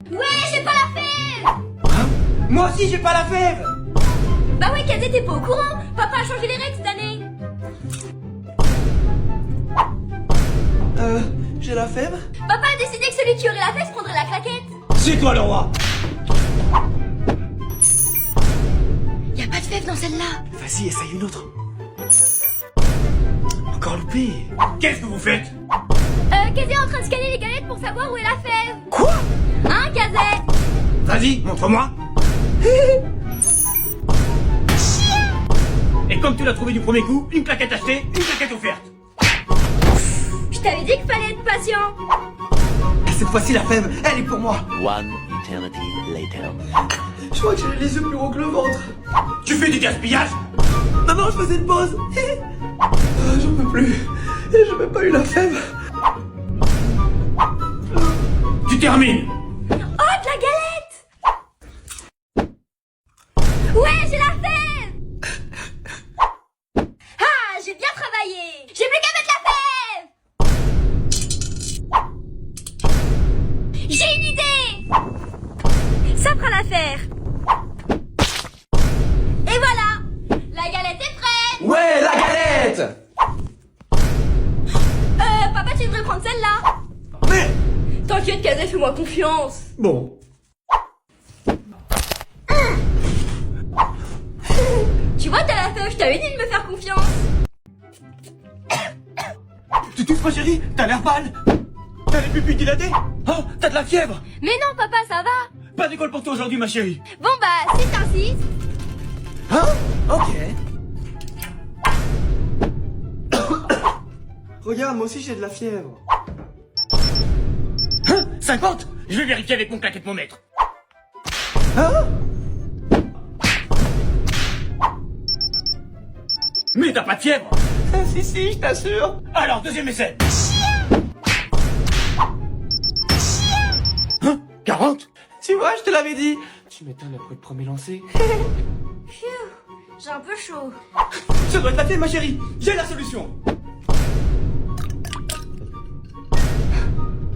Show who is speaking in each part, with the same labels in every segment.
Speaker 1: Ouais, j'ai pas la fève.
Speaker 2: Hein? Moi aussi j'ai pas la fève.
Speaker 1: Bah ouais, Kazé, t'es pas au courant. Papa a changé les règles cette année.
Speaker 2: J'ai la fève?
Speaker 1: Papa a décidé que celui qui aurait la fève prendrait la claquette.
Speaker 2: C'est toi le roi.
Speaker 1: Y a pas de fève dans celle-là.
Speaker 2: Vas-y, essaye une autre. Encore loupé. Qu'est-ce que vous faites?
Speaker 1: Kazé est en train de scanner les galettes pour savoir où est la fève.
Speaker 2: Quoi?
Speaker 1: Hein, Kazé?
Speaker 2: Vas-y, montre-moi. Et comme tu l'as trouvé du premier coup, une claquette achetée, une claquette offerte.
Speaker 1: Je t'avais dit qu'il fallait être patient.
Speaker 2: Cette fois-ci la fève, elle est pour moi.
Speaker 3: One eternity later.
Speaker 2: Je crois que j'ai les yeux plus gros que le ventre. Tu fais du gaspillage? Non, non, je faisais une pause. J'en peux plus. J'ai même pas eu la fève. Tu termines.
Speaker 1: Oh, de la galette. Ouais, j'ai la fève. Ah, j'ai bien travaillé. J'ai plus qu'à mettre la fève. J'ai une idée. Ça fera l'affaire. Et voilà, la galette est prête.
Speaker 2: Ouais, la galette.
Speaker 1: Papa, tu devrais prendre celle-là.
Speaker 2: Mais...
Speaker 1: T'inquiète, Kazé, fais-moi confiance.
Speaker 2: Bon.
Speaker 1: Tu vois, t'as la fève, je t'avais dit de me faire confiance.
Speaker 2: Tu touffes ma chérie? T'as l'air pâle. T'as les pupilles dilatées? Oh, t'as de la fièvre.
Speaker 1: Mais non, papa, ça va.
Speaker 2: Pas d'école pour toi aujourd'hui ma chérie.
Speaker 1: Bon bah, si t'insistes.
Speaker 2: Hein? Ok. Regarde, moi aussi j'ai de la fièvre. Hein? 50? Je vais vérifier avec mon claquette-mon-maître. Hein? Mais t'as pas de fièvre? Si, je t'assure. Alors, deuxième essai. Hein? 40? Tu vois, je te l'avais dit. Tu m'étonnes après le premier lancé.
Speaker 1: J'ai un peu chaud.
Speaker 2: Ça doit être la fièvre, ma chérie. J'ai la solution.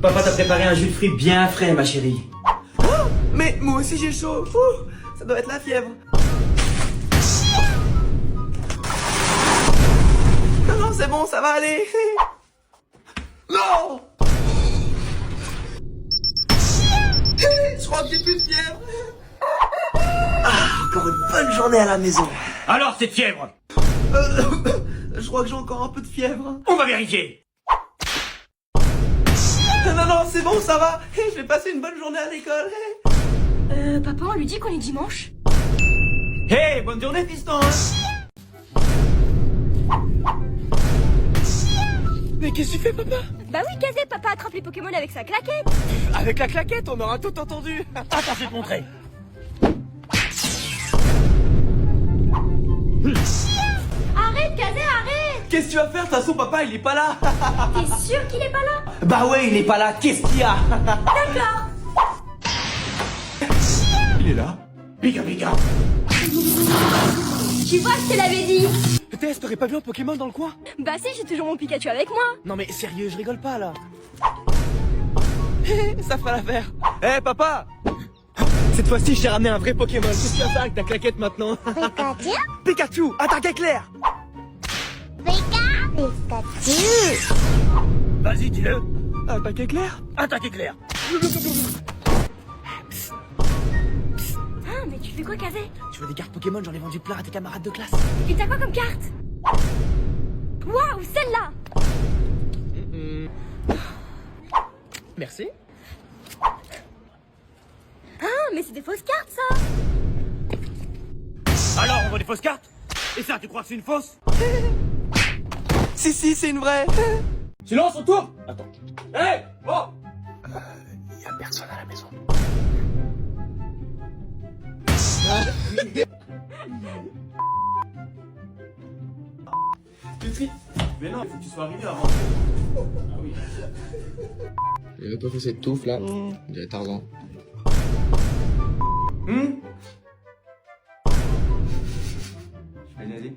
Speaker 2: Papa t'a préparé un jus de fruits bien frais, ma chérie. Oh, mais moi aussi j'ai chaud. Ouh, ça doit être la fièvre. Non, non, c'est bon, ça va aller. Non. Je crois que j'ai plus de fièvre. Ah, encore une bonne journée à la maison. Alors, cette fièvre? Je crois que j'ai encore un peu de fièvre. On va vérifier. Non, non, c'est bon, ça va. Je vais passer une bonne journée à l'école.
Speaker 1: Papa, on lui dit qu'on est dimanche.
Speaker 2: Hey, bonne journée, fiston. Mais qu'est-ce que tu fais, papa?
Speaker 1: Bah oui, Kazé, papa attrape les Pokémon avec sa claquette.
Speaker 2: Avec la claquette, on aura tout entendu. Attends, je vais te montrer.
Speaker 1: Arrête, Kazé, arrête.
Speaker 2: Qu'est-ce que tu vas faire? De toute façon, papa, il est pas là.
Speaker 1: T'es sûr qu'il est pas là?
Speaker 2: Bah ouais, il est pas là. Qu'est-ce qu'il y a?
Speaker 1: D'accord.
Speaker 2: Il est là. Pika Pika.
Speaker 1: Tu vois, je te l'avais dit.
Speaker 2: Tess, t'aurais pas vu un Pokémon dans le coin?
Speaker 1: Bah si, j'ai toujours mon Pikachu avec moi.
Speaker 2: Non mais sérieux, je rigole pas là. Ça fera l'affaire. Eh papa! Cette fois-ci, j'ai ramené un vrai Pokémon. Qu'est-ce que tu vas faire avec ta claquette maintenant?
Speaker 4: Pikachu,
Speaker 2: Pikachu, attaque éclair!
Speaker 4: Pikachu.
Speaker 2: Vas-y, dis-le. Attaque éclair? Attaque éclair.
Speaker 1: Ah, mais tu fais quoi, Kazé?
Speaker 2: Tu veux des cartes Pokémon? J'en ai vendu plein à tes camarades de classe.
Speaker 1: Et t'as quoi comme carte? Waouh, celle-là.
Speaker 2: Merci.
Speaker 1: Ah, mais c'est des fausses cartes, ça.
Speaker 2: Alors, on voit des fausses cartes? Et ça, tu crois que c'est une fausse? Si, c'est une vraie. Silence autour. Attends. Hé, bon. Y a personne à la maison. Mais non, il faut que tu sois arrivé avant. Ah oui.
Speaker 5: Il a pas fait cette touffe là. On dirait Tarzan.
Speaker 2: Allez, allez.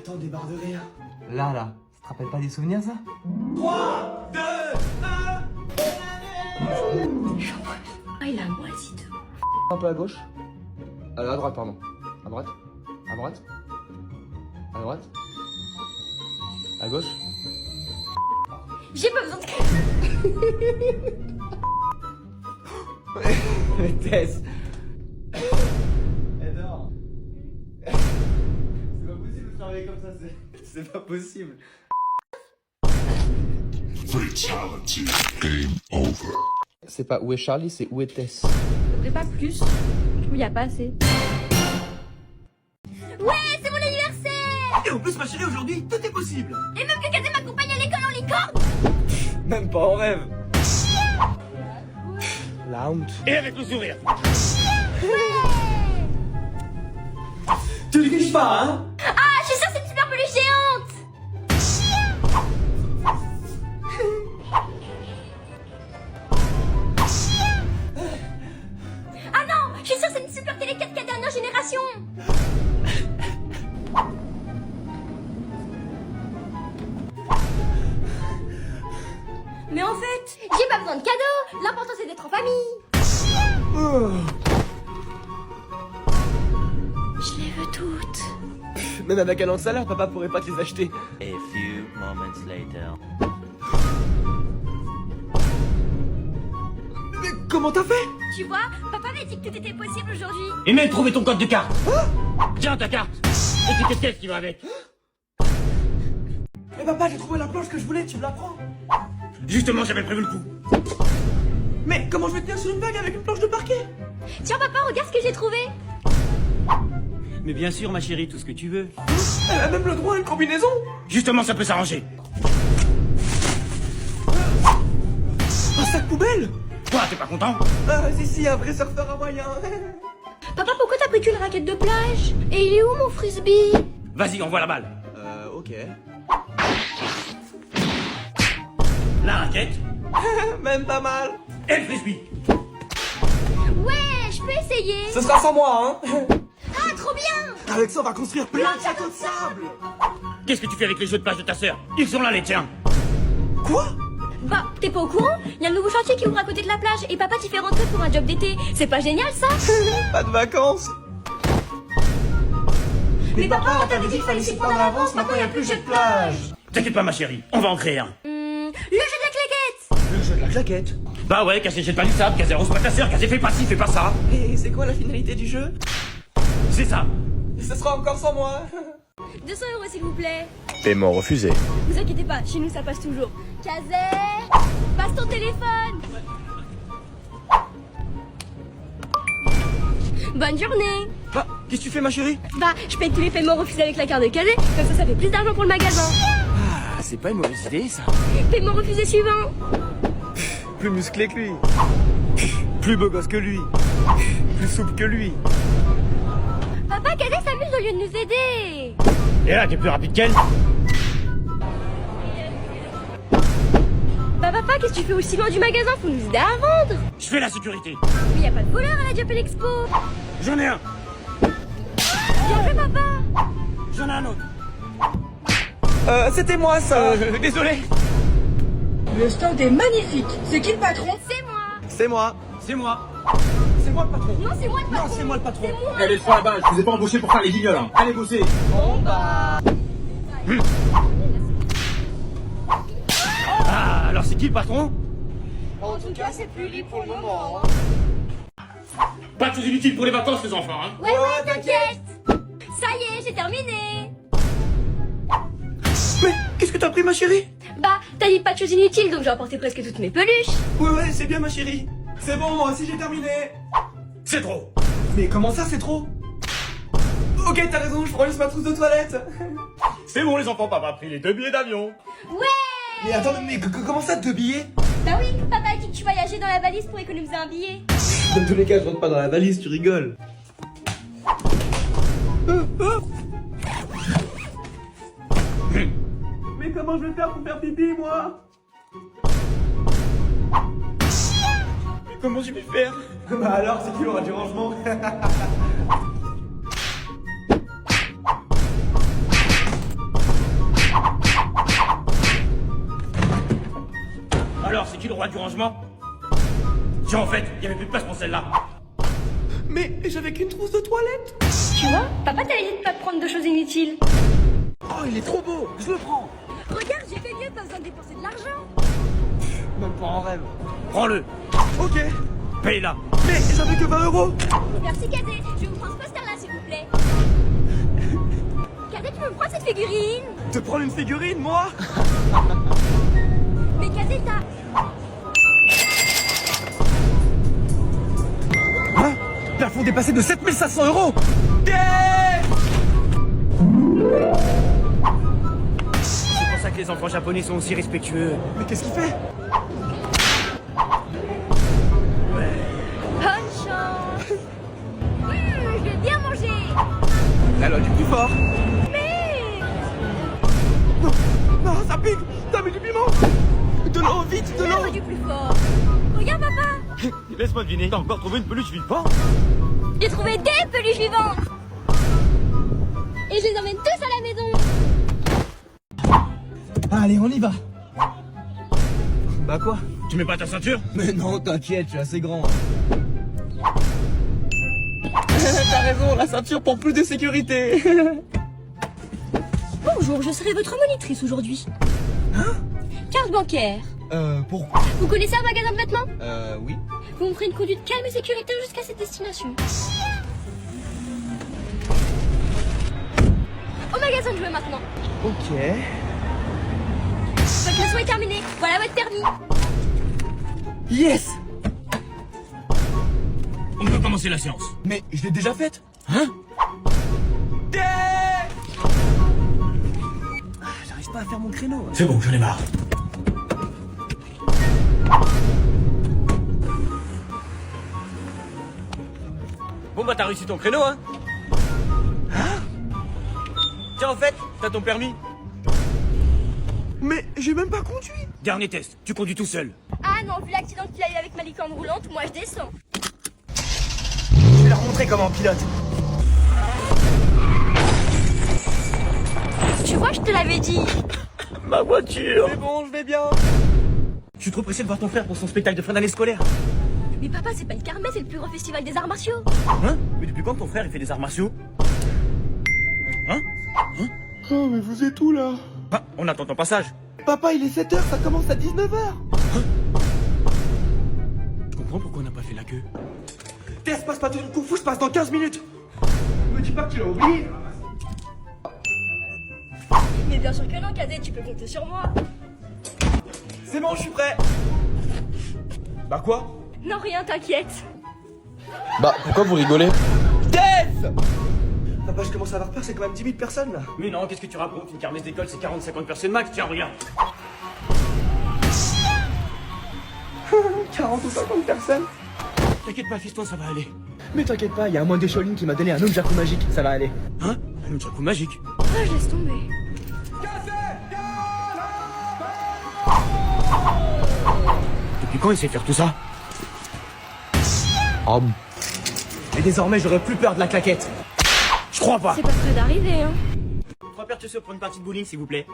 Speaker 2: Attends, des barres de rire.
Speaker 5: Là, ça te rappelle pas des souvenirs, ça?
Speaker 2: 3, 2, 1.
Speaker 1: Ah, il a moisi de...
Speaker 5: Un peu à gauche. À droite, pardon. À droite. À droite. À droite. À gauche.
Speaker 1: J'ai pas besoin de...
Speaker 5: Mais Tess.
Speaker 2: Elle dort. C'est pas possible de travailler comme ça, c'est pas possible.
Speaker 4: Fatality. Game over.
Speaker 5: C'est pas où est Charlie, c'est où est Tess.
Speaker 1: Faudrait pas plus. Je trouve y a pas assez. Ouais, c'est mon anniversaire!
Speaker 2: Et en plus, ma chérie, aujourd'hui, tout est possible.
Speaker 1: Et même que Kazé m'accompagne à l'école en licorne!
Speaker 5: Même pas en rêve. La honte.
Speaker 2: Et avec le sourire.
Speaker 1: Ouais!
Speaker 2: Tu triches pas, hein?
Speaker 1: Ah, je suis sûre que c'est une super peluche géante! Ah non, je suis sûre que c'est une super télé 4K dernière génération! Mais en fait, j'ai pas besoin de cadeaux. L'important c'est d'être en famille. Je les veux toutes.
Speaker 5: Même avec un an de salaire, papa pourrait pas te les acheter.
Speaker 3: A few moments later.
Speaker 5: Mais comment t'as fait?
Speaker 1: Tu vois, papa m'a dit que tout était possible aujourd'hui.
Speaker 2: Et même trouver ton code de carte. Tiens, ta carte. Et c'est qu'est-ce qui va avec?
Speaker 5: Mais papa, j'ai trouvé la planche que je voulais, tu me la prends?
Speaker 2: Justement, j'avais prévu le coup.
Speaker 5: Mais comment je vais tenir sur une vague avec une planche de parquet?
Speaker 1: Tiens papa, regarde ce que j'ai trouvé.
Speaker 2: Mais bien sûr, ma chérie, tout ce que tu veux.
Speaker 5: Elle a même le droit à une combinaison.
Speaker 2: Justement, ça peut s'arranger.
Speaker 5: Un sac poubelle.
Speaker 2: Quoi, t'es pas content?
Speaker 5: Ah si, un vrai surfeur hawaïen.
Speaker 1: Papa, pourquoi t'as pris qu'une raquette de plage? Et il est où mon frisbee?
Speaker 2: Vas-y, envoie la balle.
Speaker 5: Ok.
Speaker 2: La raquette
Speaker 5: Même pas mal.
Speaker 2: et le frisbee.
Speaker 1: Ouais, je peux essayer.
Speaker 5: Ce sera sans moi, hein.
Speaker 1: Ah, trop bien.
Speaker 5: Avec ça, on va construire plein de châteaux de sable.
Speaker 2: Qu'est-ce que tu fais avec les jeux de plage de ta sœur? Ils sont là, les tiens.
Speaker 5: Quoi?
Speaker 1: Bah, t'es pas au courant? Il y a un nouveau chantier qui ouvre à côté de la plage et papa t'y fait rentrer pour un job d'été. C'est pas génial ça?
Speaker 5: Pas de vacances.
Speaker 1: Mais papa, on t'avait dit qu'il fallait s'y prendre à l'avance, maintenant il y a plus de jeu de plage.
Speaker 2: T'inquiète pas, ma chérie, on va en créer un.
Speaker 1: Le jeu de la claquette.
Speaker 5: Le jeu de la claquette.
Speaker 2: Bah ouais, Kazé jette pas du sable, Kazé rose pas ta sœur, Kazé fais pas ci, fais pas ça.
Speaker 5: Et c'est quoi la finalité du jeu?
Speaker 2: C'est ça.
Speaker 5: Ce sera encore sans moi.
Speaker 1: 200 € s'il vous plaît.
Speaker 3: Paiement refusé.
Speaker 1: Vous inquiétez pas, chez nous ça passe toujours. Kazé, passe ton téléphone. Bonne journée.
Speaker 5: Bah, qu'est-ce que tu fais, ma chérie?
Speaker 1: Bah, je paye tous les paiements refusés avec la carte de Kazé, comme ça fait plus d'argent pour le magasin.
Speaker 5: Ah, c'est pas une mauvaise idée, ça.
Speaker 1: Paiement refusé suivant.
Speaker 5: Plus musclé que lui. Plus beau gosse que lui. Plus souple que lui.
Speaker 1: Papa, Kazé s'amuse au lieu de nous aider.
Speaker 2: Et là, t'es plus rapide qu'elle?
Speaker 1: Bah papa, qu'est-ce que tu fais aussi loin du magasin? Faut nous aider à vendre.
Speaker 2: Je fais la sécurité.
Speaker 1: Mais y a pas de voleur à la Japan Expo.
Speaker 2: J'en ai un.
Speaker 1: Bien joué papa.
Speaker 2: J'en ai un autre.
Speaker 5: C'était moi, ça.
Speaker 2: Désolé.
Speaker 6: Le stand est magnifique. C'est qui le patron?
Speaker 1: C'est moi.
Speaker 5: C'est moi.
Speaker 2: C'est moi.
Speaker 5: C'est moi le patron.
Speaker 1: Non, c'est moi le patron.
Speaker 5: Non, c'est moi le patron.
Speaker 1: C'est moi.
Speaker 7: Allez, sur la balle, je vous ai pas embauché pour faire les guignols, hein. Allez bosser.
Speaker 2: Ah, alors c'est qui le patron?
Speaker 6: En tout cas, c'est plus libre pour le moment.
Speaker 2: Pas de choses inutiles pour les vacances, les enfants, hein.
Speaker 1: Ouais, t'inquiète. Ça y est, j'ai terminé.
Speaker 5: Mais qu'est-ce que t'as pris, ma chérie?
Speaker 1: Bah, t'as dit pas de choses inutiles, donc j'ai emporté presque toutes mes peluches.
Speaker 5: Ouais, c'est bien, ma chérie. C'est bon, moi aussi j'ai terminé.
Speaker 2: C'est trop.
Speaker 5: Mais comment ça, c'est trop? Ok, t'as raison, je prends juste ma trousse de toilette.
Speaker 2: C'est bon, les enfants, papa a pris les 2 billets d'avion.
Speaker 1: Ouais.
Speaker 5: Mais attends, mais comment ça, 2 billets?
Speaker 1: Bah oui, papa a dit que tu voyageais dans la valise pour économiser un billet.
Speaker 5: Dans tous les cas, je rentre pas dans la valise, tu rigoles. Mais comment je vais faire pour faire pipi, moi? Mais comment je vais faire? Bah alors, c'est qu'il aura du rangement.
Speaker 2: qui le roi du rangement? Tiens, en fait, il y avait plus de place pour celle-là. Mais j'avais qu'une trousse de toilette.
Speaker 1: Tu vois, papa t'a dit de pas prendre de choses inutiles.
Speaker 2: Oh, il est trop beau, je le prends.
Speaker 1: Regarde, j'ai fait mieux, pas besoin de dépenser de l'argent.
Speaker 2: Même pas en rêve. Prends-le. Ok. Paye-la. Mais j'avais que 20 €.
Speaker 1: Merci Cadet, je vous prends ce poster-là s'il vous plaît. Cadet, tu me prends cette figurine?
Speaker 2: Te prendre une figurine, moi?
Speaker 1: Mais Cadet, t'as...
Speaker 2: Hein? Plafond dépassé de 7500 €. C'est pour ça que les enfants japonais sont aussi respectueux. Mais qu'est-ce qu'il fait?
Speaker 1: Bonne chance. Je vais bien manger.
Speaker 2: La loi du plus fort.
Speaker 1: Mais...
Speaker 2: Non, ça pique. T'as mis du piment. De l'eau, vite, de
Speaker 1: La
Speaker 2: l'eau.
Speaker 1: loi du plus fort. Regarde papa.
Speaker 2: Laisse-moi deviner. T'as encore trouvé une peluche vivante?
Speaker 1: J'ai trouvé des peluches vivantes. Et je les emmène tous à la maison.
Speaker 2: Allez, on y va. Bah quoi? Tu mets pas ta ceinture? Mais non, t'inquiète, je suis assez grand. T'as raison, la ceinture pour plus de sécurité.
Speaker 1: Bonjour, je serai votre monitrice aujourd'hui.
Speaker 2: Hein?
Speaker 1: Carte bancaire.
Speaker 2: Pourquoi?
Speaker 1: Vous connaissez un magasin de vêtements?
Speaker 2: Oui.
Speaker 1: Vous me ferez une conduite calme et sécuritaire jusqu'à cette destination. Au magasin de jouets maintenant.
Speaker 2: Ok.
Speaker 1: Votre leçon est terminée. Voilà votre permis.
Speaker 2: Yes!
Speaker 8: On peut commencer la séance.
Speaker 2: Mais je l'ai déjà faite.
Speaker 8: Hein?
Speaker 2: J'arrive pas à faire mon créneau.
Speaker 8: C'est bon, j'en ai marre.
Speaker 2: Bon bah t'as réussi ton créneau, hein? Tiens, en fait, t'as ton permis. Mais j'ai même pas conduit.
Speaker 8: Dernier test, tu conduis tout seul.
Speaker 1: Ah non, vu l'accident qu'il a eu avec ma licorne roulante, moi je descends.
Speaker 2: Je vais leur montrer comment on pilote.
Speaker 1: Tu vois, je te l'avais dit.
Speaker 2: Ma voiture. C'est bon, je vais bien. Je suis trop pressé de voir ton frère pour son spectacle de fin d'année scolaire.
Speaker 1: Mais papa, c'est pas le Carmet, c'est le plus grand festival des arts martiaux.
Speaker 2: Hein? Mais depuis quand ton frère il fait des arts martiaux? Hein?
Speaker 5: Oh, mais vous êtes où là?
Speaker 2: Ah, on attend ton passage.
Speaker 5: Papa, il est 7h, ça commence à 19h.
Speaker 2: Je comprends pourquoi on n'a pas fait la queue. Test passe pas tout le kung-fu, je passe dans 15 minutes. Me dis pas que tu l'as oublié.
Speaker 1: Mais bien sûr que non, Cadet, tu peux compter sur moi.
Speaker 2: C'est bon, je suis prêt. Bah quoi?
Speaker 1: Non, rien, t'inquiète.
Speaker 5: Bah, pourquoi vous rigolez?
Speaker 2: Test! Papa, je commence à avoir peur, c'est quand même 10 000 personnes là. Mais non, qu'est-ce que tu racontes? Une kermesse d'école, c'est 40-50 personnes max. Tiens, regarde. 40 ou 50 personnes?
Speaker 8: T'inquiète pas, fiston, ça va aller.
Speaker 5: Mais t'inquiète pas, il y a un moine de Shaolin qui m'a donné un nunchaku magique, ça va aller.
Speaker 8: Hein? Un nunchaku magique.
Speaker 1: Ah, je laisse tomber.
Speaker 8: Depuis quand il sait faire tout ça?
Speaker 2: Et désormais, j'aurai plus peur de la claquette.
Speaker 8: Je crois pas.
Speaker 1: C'est pas près d'arriver, hein.
Speaker 2: 3 paires de chaussures pour une partie de bowling, s'il vous plaît.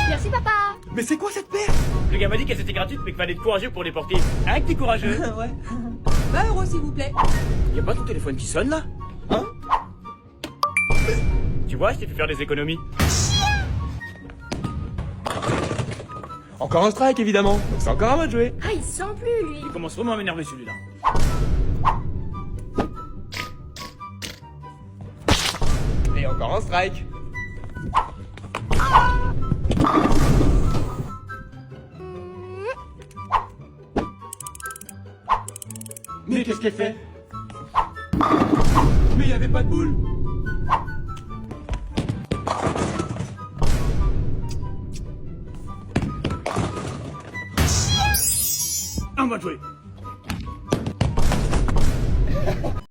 Speaker 1: Merci, papa.
Speaker 2: Mais c'est quoi cette paire?
Speaker 8: Le gars m'a dit qu'elles étaient gratuites, mais qu'il fallait être courageux pour les porter. Hein, que t'es courageux?
Speaker 2: Ouais.
Speaker 6: 20 € s'il vous plaît.
Speaker 8: Y'a pas ton téléphone qui sonne là?
Speaker 2: Hein?
Speaker 8: Tu vois, je t'ai fait faire des économies.
Speaker 2: Encore un strike, évidemment. Donc c'est encore à moi de jouer.
Speaker 1: Ah, il se sent plus, lui.
Speaker 8: Il commence vraiment à m'énerver celui-là.
Speaker 2: Et encore un strike. Mais qu'est-ce qu'elle fait? Mais il y avait pas de boule.
Speaker 8: Un mois de jouer.